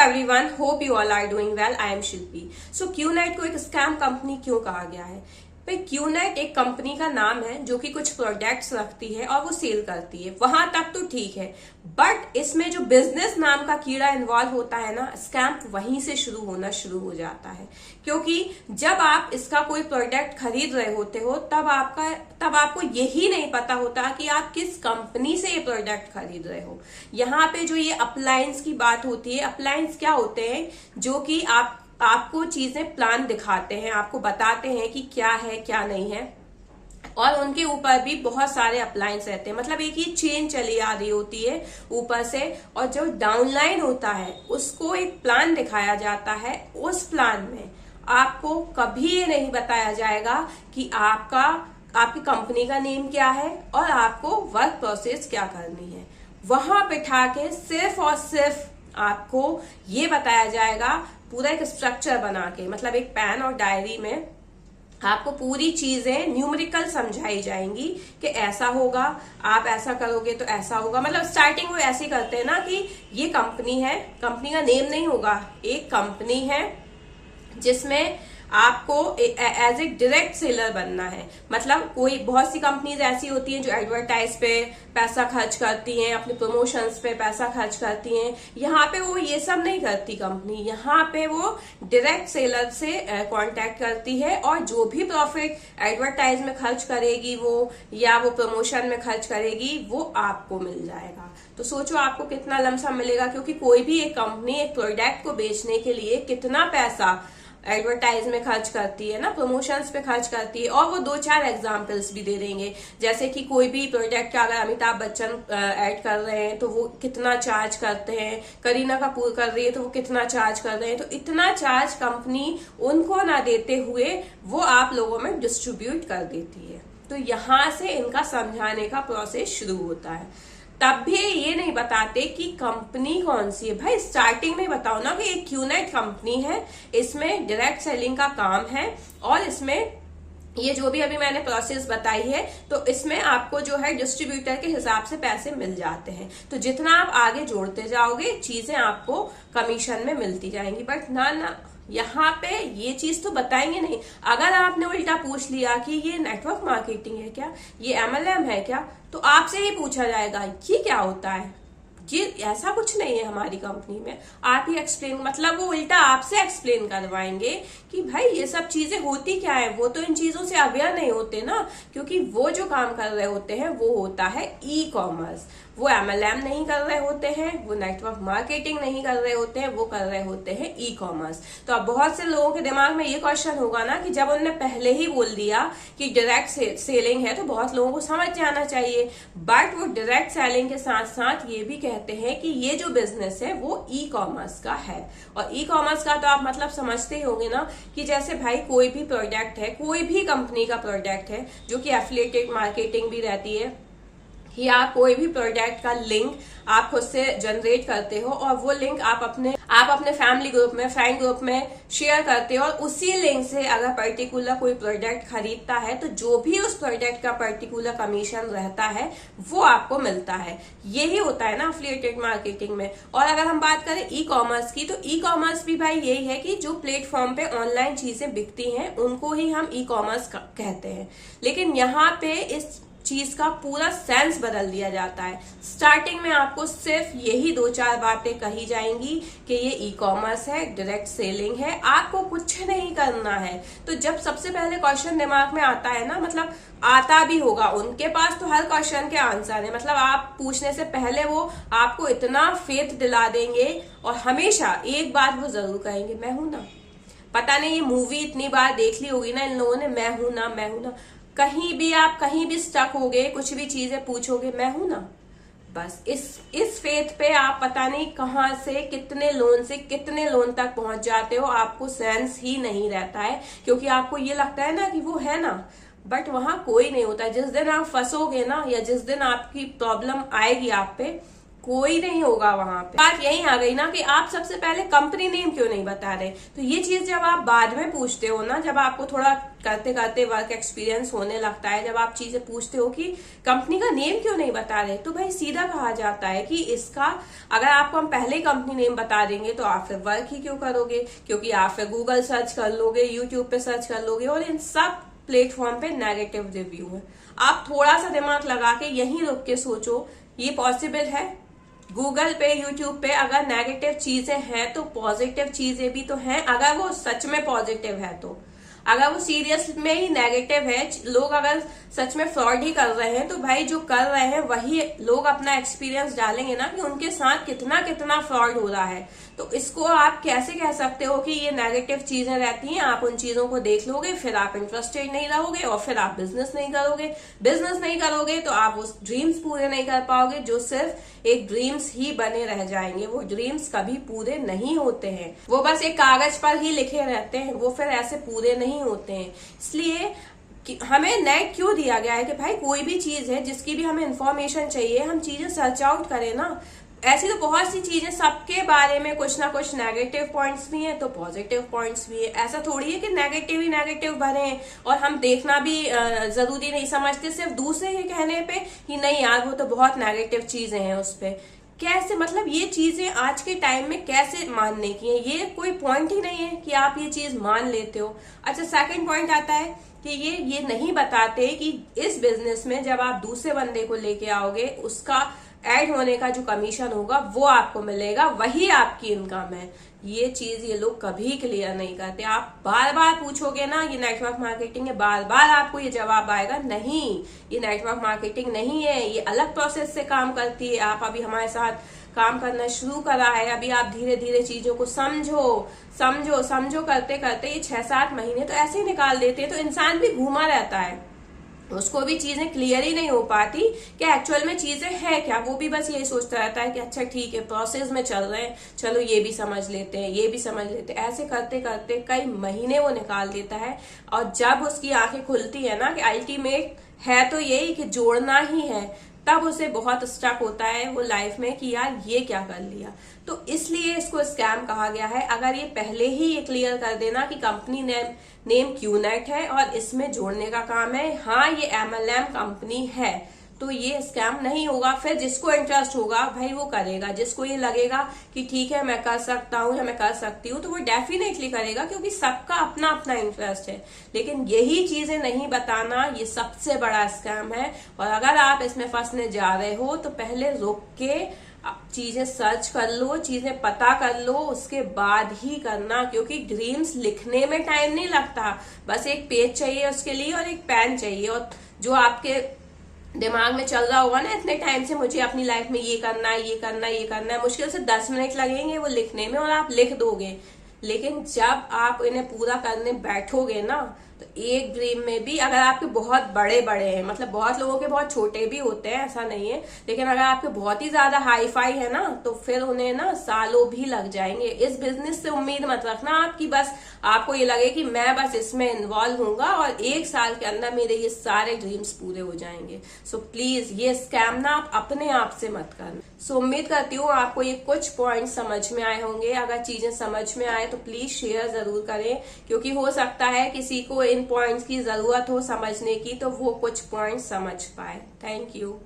Everyone, hope you all are doing well. I am Shilpi. So QNet को एक scam company क्यों कहा गया है? भाई, क्यूनेट एक कंपनी का नाम है जो कि कुछ प्रोडक्ट्स रखती है और वो सेल करती है, वहां तक तो ठीक है। बट इसमें जो बिजनेस नाम का कीड़ा इन्वॉल्व होता है ना, स्कैम वहीं से शुरू हो जाता है। क्योंकि जब आप इसका कोई प्रोडक्ट खरीद रहे होते हो तब आपको यही नहीं पता होता कि आप किस कंपनी से ये प्रोडक्ट खरीद रहे हो। यहाँ पे जो ये अप्लायंस की बात होती है, अप्लायंस क्या होते हैं? जो कि आपको चीजें प्लान दिखाते हैं, आपको बताते हैं कि क्या है क्या नहीं है, और उनके ऊपर भी बहुत सारे अप्लायंस रहते हैं। मतलब एक ही चेन चली आ रही होती है ऊपर से, और जो डाउनलाइन होता है उसको एक प्लान दिखाया जाता है। उस प्लान में आपको कभी ये नहीं बताया जाएगा कि आपकी कंपनी का नेम क्या है और आपको वर्क प्रोसेस क्या करनी है। वहां बिठा के सिर्फ और सिर्फ आपको ये बताया जाएगा, पूरा एक स्ट्रक्चर बना के, मतलब एक पेन और डायरी में आपको पूरी चीजें न्यूमेरिकल समझाई जाएंगी कि ऐसा होगा, आप ऐसा करोगे तो ऐसा होगा। मतलब स्टार्टिंग वो ऐसे करते हैं ना कि ये कंपनी है, कंपनी का नेम नहीं होगा, एक कंपनी है जिसमें आपको एज ए डायरेक्ट सेलर बनना है। मतलब कोई बहुत सी कंपनीज ऐसी होती हैं जो एडवर्टाइज पे पैसा खर्च करती हैं, अपने प्रमोशंस पे पैसा खर्च करती हैं। यहाँ पे वो ये सब नहीं करती कंपनी, यहाँ पे वो डायरेक्ट सेलर से कांटेक्ट करती है, और जो भी प्रॉफिट एडवर्टाइज में खर्च करेगी वो, या वो प्रमोशन में खर्च करेगी, वो आपको मिल जाएगा। तो सोचो आपको कितना लमसम मिलेगा, क्योंकि कोई भी एक कंपनी एक प्रोडक्ट को बेचने के लिए कितना पैसा एडवर्टाइज में खर्च करती है ना, प्रमोशंस पे खर्च करती है। और वो 2-4 एग्जाम्पल्स भी दे देंगे, जैसे कि कोई भी प्रोडक्ट का अगर अमिताभ बच्चन ऐड कर रहे हैं तो वो कितना चार्ज करते हैं, करीना कपूर कर रही है तो वो कितना चार्ज कर रहे हैं। तो इतना चार्ज कंपनी उनको ना देते हुए वो आप लोगों में डिस्ट्रीब्यूट कर देती है। तो यहां से इनका समझाने का प्रोसेस शुरू होता है। तब भी ये नहीं बताते कि कंपनी कौन सी है। भाई, स्टार्टिंग में बताओ ना कि एक क्यूनेट कंपनी है, इसमें डायरेक्ट सेलिंग का काम है, और इसमें ये जो भी अभी मैंने प्रोसेस बताई है, तो इसमें आपको जो है डिस्ट्रीब्यूटर के हिसाब से पैसे मिल जाते हैं। तो जितना आप आगे जोड़ते जाओगे चीजें आपको कमीशन में मिलती जाएंगी। बट ना, यहाँ पे ये चीज तो बताएंगे नहीं। अगर आपने उल्टा पूछ लिया कि ये नेटवर्क मार्केटिंग है क्या, ये MLM है क्या, तो आपसे ही पूछा जाएगा ये क्या होता है। ये ऐसा कुछ नहीं है हमारी कंपनी में, आप ही एक्सप्लेन, मतलब वो उल्टा आपसे एक्सप्लेन करवाएंगे कि भाई ये सब चीजें होती क्या है। वो तो इन चीजों से अवेयर नहीं होते ना, क्योंकि वो जो काम कर रहे होते हैं वो होता है ई कॉमर्स। वो MLM नहीं कर रहे होते हैं, वो नेटवर्क मार्केटिंग नहीं कर रहे होते हैं, वो कर रहे होते हैं ई कॉमर्स। तो अब बहुत से लोगों के दिमाग में ये क्वेश्चन होगा ना कि जब उन्होंने पहले ही बोल दिया कि डायरेक्ट सेलिंग है तो बहुत लोगों को समझ जाना चाहिए। बट वो डायरेक्ट सेलिंग के साथ साथ ये भी कहते हैं कि ये जो बिजनेस है वो ई कॉमर्स का है। और ई कॉमर्स का तो आप मतलब समझते ही होंगे ना कि जैसे भाई कोई भी प्रोडक्ट है, कोई भी कंपनी का प्रोडक्ट है जो कि एफिलिएटेड मार्केटिंग भी रहती है, या कोई भी प्रोडक्ट का लिंक आप खुद से जनरेट करते हो, और वो लिंक आप अपने फैमिली ग्रुप में, फ्रेंड ग्रुप में शेयर करते हो, और उसी लिंक से अगर पर्टिकुलर कोई प्रोडक्ट खरीदता है तो जो भी उस प्रोडक्ट का पर्टिकुलर कमीशन रहता है वो आपको मिलता है। यही होता है ना एफिलिएटेड मार्केटिंग में। और अगर हम बात करें ई कॉमर्स की, तो ई कॉमर्स भी भाई यही है कि जो प्लेटफॉर्म पे ऑनलाइन चीजें बिकती हैं उनको ही हम ई कॉमर्स कहते हैं। लेकिन यहाँ पे इस चीज का पूरा सेंस बदल दिया जाता है। स्टार्टिंग में आपको सिर्फ यही 2-4 बातें कही जाएंगी कि ये ई कॉमर्स है, डायरेक्ट सेलिंग है, आपको कुछ नहीं करना है। तो जब सबसे पहले क्वेश्चन दिमाग में आता है ना, मतलब आता भी होगा, उनके पास तो हर क्वेश्चन के आंसर है। मतलब आप पूछने से पहले वो आपको इतना फेथ दिला देंगे, और हमेशा एक बात वो जरूर कहेंगे, मैं हूं ना। पता नहीं ये मूवी इतनी बार देख ली होगी ना इन लोगों ने, मैं हूं ना। कहीं भी आप कहीं भी स्टक होगे, कुछ भी चीजें पूछोगे, मैं हूं ना। बस इस फेथ पे आप पता नहीं कहां से कितने लोन तक पहुंच जाते हो, आपको सेंस ही नहीं रहता है। क्योंकि आपको ये लगता है ना कि वो है ना, बट वहां कोई नहीं होता। जिस दिन आप फंसोगे ना, या जिस दिन आपकी प्रॉब्लम आएगी आप पे, कोई नहीं होगा वहां पे। बात यही आ गई ना कि आप सबसे पहले कंपनी नेम क्यों नहीं बता रहे। तो ये चीज जब आप बाद में पूछते हो ना, जब आपको थोड़ा करते करते वर्क एक्सपीरियंस होने लगता है, जब आप चीजें पूछते हो कि कंपनी का नेम क्यों नहीं बता रहे, तो भाई सीधा कहा जाता है कि इसका अगर आपको हम पहले ही कंपनी नेम बता देंगे तो आप फिर वर्क ही क्यों करोगे, क्योंकि आप फिर गूगल सर्च कर लोगे, यूट्यूब पे सर्च कर लोगे और इन सब प्लेटफॉर्म पे नेगेटिव रिव्यू है। आप थोड़ा सा दिमाग लगा के यहीं रुक के सोचो, ये पॉसिबल है? गूगल पे, यूट्यूब पे अगर नेगेटिव चीजें हैं तो पॉजिटिव चीजें भी तो हैं, अगर वो सच में पॉजिटिव है तो। अगर वो सीरियस में ही नेगेटिव है, लोग अगर सच में फ्रॉड ही कर रहे हैं, तो भाई जो कर रहे हैं वही लोग अपना एक्सपीरियंस डालेंगे ना कि उनके साथ कितना कितना फ्रॉड हो रहा है। तो इसको आप कैसे कह सकते हो कि ये नेगेटिव चीजें रहती हैं, आप उन चीजों को देख लोगे, फिर आप इंटरेस्टेड नहीं रहोगे और फिर आप बिजनेस नहीं करोगे। बिजनेस नहीं करोगे तो आप वो ड्रीम्स पूरे नहीं कर पाओगे, जो सिर्फ एक ड्रीम्स ही बने रह जाएंगे। वो ड्रीम्स कभी पूरे नहीं होते हैं, वो बस एक कागज पर ही लिखे रहते हैं, वो फिर ऐसे पूरे नहीं होते हैं। इसलिए कि हमें नेट क्यों दिया गया है कि भाई कोई भी चीज है जिसकी भी हमें इंफॉर्मेशन चाहिए, हम चीजें सर्च आउट करें ना। ऐसी तो बहुत सी चीजें, सबके बारे में कुछ ना कुछ नेगेटिव पॉइंट्स भी हैं तो पॉजिटिव पॉइंट्स भी है। ऐसा थोड़ी है कि नेगेटिव ही नेगेटिव भरे हैं और हम देखना भी जरूरी नहीं समझते सिर्फ दूसरे के कहने पे कि नहीं यार वो तो बहुत नेगेटिव चीजें हैं उस पे। कैसे, मतलब ये चीजें आज के टाइम में कैसे मानने की है? ये कोई पॉइंट ही नहीं है कि आप ये चीज मान लेते हो। अच्छा, सेकंड पॉइंट आता है कि ये नहीं बताते कि इस बिजनेस में जब आप दूसरे बंदे को लेके आओगे, उसका ऐड होने का जो कमीशन होगा वो आपको मिलेगा, वही आपकी इनकम है। ये चीज ये लोग कभी क्लियर नहीं करते। आप बार बार पूछोगे ना ये नेटवर्क मार्केटिंग है, बार बार आपको ये जवाब आएगा नहीं, ये नेटवर्क मार्केटिंग नहीं है, ये अलग प्रोसेस से काम करती है। आप अभी हमारे साथ काम करना शुरू करा है, अभी आप धीरे धीरे चीजों को समझो समझो समझो करते करते ये 6-7 महीने तो ऐसे ही निकाल देते हैं। तो इंसान भी घूमा रहता है, उसको भी चीजें क्लियर ही नहीं हो पाती कि एक्चुअल में चीजें है क्या। वो भी बस यही सोचता रहता है कि अच्छा ठीक है प्रोसेस में चल रहे हैं, चलो ये भी समझ लेते हैं, ये भी समझ लेते हैं। ऐसे करते करते कई महीने वो निकाल देता है और जब उसकी आंखें खुलती है ना कि अल्टीमेट है तो यही कि जोड़ना ही है, तब उसे बहुत स्टक होता है वो लाइफ में कि यार ये क्या कर लिया। तो इसलिए इसको स्कैम कहा गया है। अगर ये पहले ही ये क्लियर कर देना कि कंपनी नेम क्यूनेट है और इसमें जोड़ने का काम है, हाँ ये MLM कंपनी है, तो ये स्कैम नहीं होगा। फिर जिसको इंटरेस्ट होगा भाई वो करेगा, जिसको ये लगेगा कि ठीक है मैं कर सकता हूँ या मैं कर सकती हूँ तो वो डेफिनेटली करेगा, क्योंकि सबका अपना अपना इंटरेस्ट है। लेकिन यही चीजें नहीं बताना ये सबसे बड़ा स्कैम है। और अगर आप इसमें फंसने जा रहे हो तो पहले रुक के चीजें सर्च कर लो, चीजें पता कर लो, उसके बाद ही करना। क्योंकि ड्रीम्स लिखने में टाइम नहीं लगता, बस एक पेज चाहिए उसके लिए और एक पेन चाहिए। और जो आपके दिमाग में चल रहा होगा ना इतने टाइम से, मुझे अपनी लाइफ में ये करना है, ये करना है, ये करना है, मुश्किल से 10 मिनट लगेंगे वो लिखने में और आप लिख दोगे। लेकिन जब आप इन्हें पूरा करने बैठोगे ना, तो एक ड्रीम में भी अगर आपके बहुत बड़े बड़े हैं, मतलब बहुत लोगों के बहुत छोटे भी होते हैं, ऐसा नहीं है, लेकिन अगर आपके बहुत ही ज्यादा हाई फाई है ना तो फिर उन्हें ना सालों भी लग जाएंगे। इस बिजनेस से उम्मीद मत रखना आपकी बस आपको ये लगे कि मैं बस इसमें इन्वॉल्व हूंगा और 1 साल के अंदर मेरे ये सारे ड्रीम्स पूरे हो जाएंगे। सो प्लीज ये स्कैम ना आप अपने आप से मत करना। सो उम्मीद करती हूँ आपको ये कुछ पॉइंट समझ में आए होंगे। अगर चीजें समझ में आए तो प्लीज शेयर जरूर करें, क्योंकि हो सकता है किसी को इन पॉइंट्स की जरूरत हो समझने की, तो वो कुछ पॉइंट्स समझ पाए। Thank you.